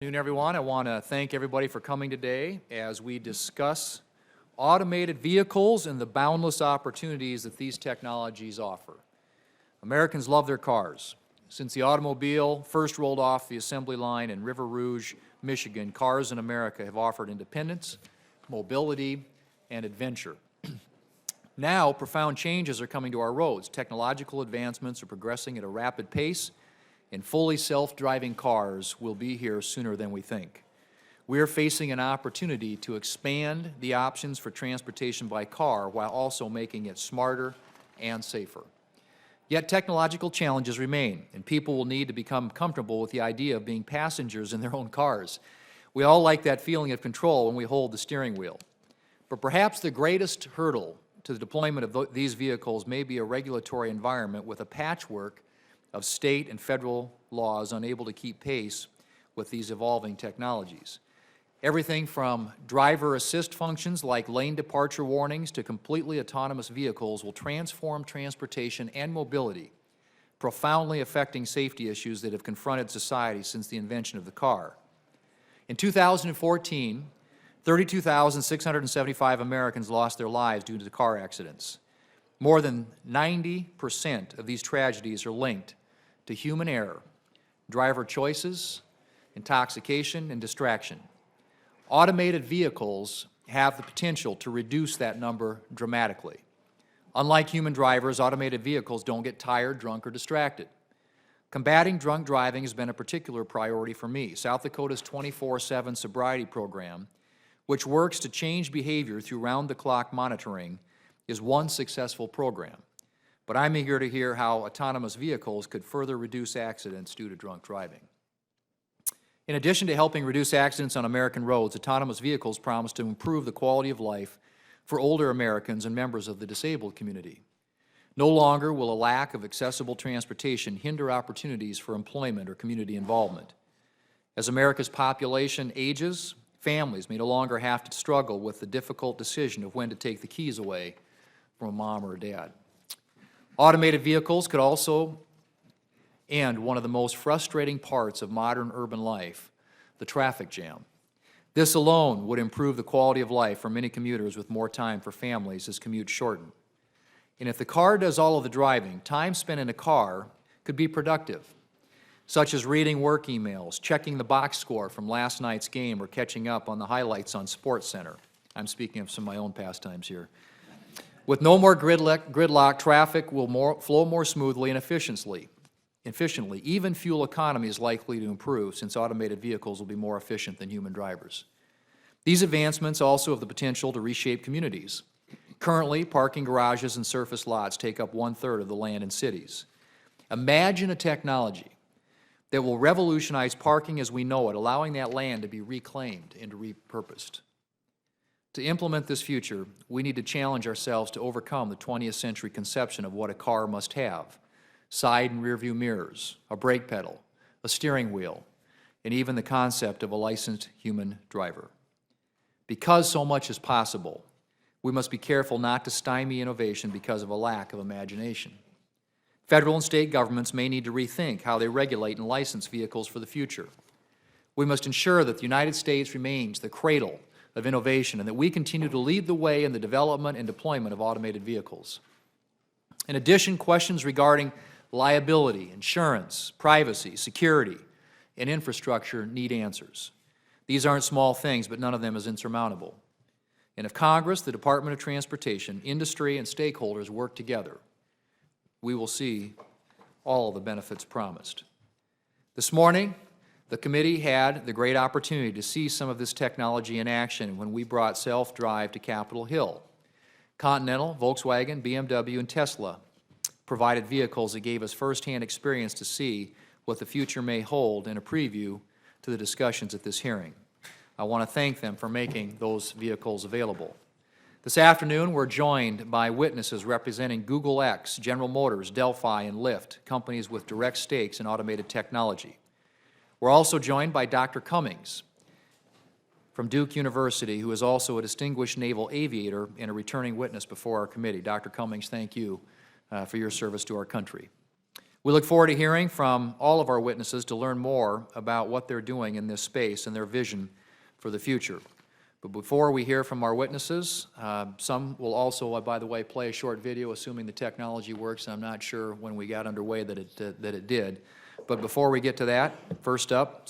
Good afternoon, everyone. I want to thank everybody for coming today as we discuss automated vehicles and the boundless opportunities that these technologies offer. Americans love their cars. Since the automobile first rolled off the assembly line in River Rouge, Michigan, cars in America have offered independence, mobility, and adventure. Now, profound changes are coming to our roads. Technological advancements are progressing at a rapid pace, and fully self-driving cars will be here sooner than we think. We are facing an opportunity to expand the options for transportation by car while also making it smarter and safer. Yet technological challenges remain, and people will need to become comfortable with the idea of being passengers in their own cars. We all like that feeling of control when we hold the steering wheel. But perhaps the greatest hurdle to the deployment of these vehicles may be a regulatory environment with a patchwork of state and federal laws unable to keep pace with these evolving technologies. Everything from driver assist functions like lane departure warnings to completely autonomous vehicles will transform transportation and mobility, profoundly affecting safety issues that have confronted society since the invention of the car. In 2014, 32,675 Americans lost their lives due to car accidents. More than 90% of these tragedies are linked to human error, driver choices, intoxication, and distraction. Automated vehicles have the potential to reduce that number dramatically. Unlike human drivers, automated vehicles don't get tired, drunk, or distracted. Combating drunk driving has been a particular priority for me. South Dakota's 24/7 sobriety program, which works to change behavior through round-the-clock monitoring, is one successful program. But I'm eager to hear how autonomous vehicles could further reduce accidents due to drunk driving. In addition to helping reduce accidents on American roads, autonomous vehicles promise to improve the quality of life for older Americans and members of the disabled community. No longer will a lack of accessible transportation hinder opportunities for employment or community involvement. As America's population ages, families may no longer have to struggle with the difficult decision of when to take the keys away from a mom or a dad. Automated vehicles could also end one of the most frustrating parts of modern urban life, the traffic jam. This alone would improve the quality of life for many commuters with more time for families as commutes shorten. And if the car does all of the driving, time spent in a car could be productive, such as reading work emails, checking the box score from last night's game, or catching up on the highlights on SportsCenter. I'm speaking of some of my own pastimes here. With no more gridlock, traffic will flow more smoothly and efficiently. Even fuel economy is likely to improve since automated vehicles will be more efficient than human drivers. These advancements also have the potential to reshape communities. Currently, parking garages and surface lots take up 1/3 of the land in cities. Imagine a technology that will revolutionize parking as we know it, allowing that land to be reclaimed and repurposed. To implement this future, we need to challenge ourselves to overcome the 20th century conception of what a car must have: side and rear view mirrors, a brake pedal, a steering wheel, and even the concept of a licensed human driver. Because so much is possible, we must be careful not to stymie innovation because of a lack of imagination. Federal and state governments may need to rethink how they regulate and license vehicles for the future. We must ensure that the United States remains the cradle of innovation and that we continue to lead the way in the development and deployment of automated vehicles. In addition, questions regarding liability, insurance, privacy, security, and infrastructure need answers. These aren't small things, but none of them is insurmountable. And if Congress, the Department of Transportation, industry, and stakeholders work together, we will see all of the benefits promised. This morning, the committee had the great opportunity to see some of this technology in action when we brought self-drive to Capitol Hill. Continental, Volkswagen, BMW, and Tesla provided vehicles that gave us firsthand experience to see what the future may hold and a preview to the discussions at this hearing. I want to thank them for making those vehicles available. This afternoon, we're joined by witnesses representing Google X, General Motors, Delphi, and Lyft, companies with direct stakes in automated technology. We're also joined by Dr. Cummings from Duke University, who is also a distinguished naval aviator and a returning witness before our committee. Dr. Cummings, thank you for your service to our country. We look forward to hearing from all of our witnesses to learn more about what they're doing in this space and their vision for the future. But before we hear from our witnesses, some will also, by the way, play a short video, assuming the technology works. I'm not sure when we got underway that it did. But before we get to that, first up,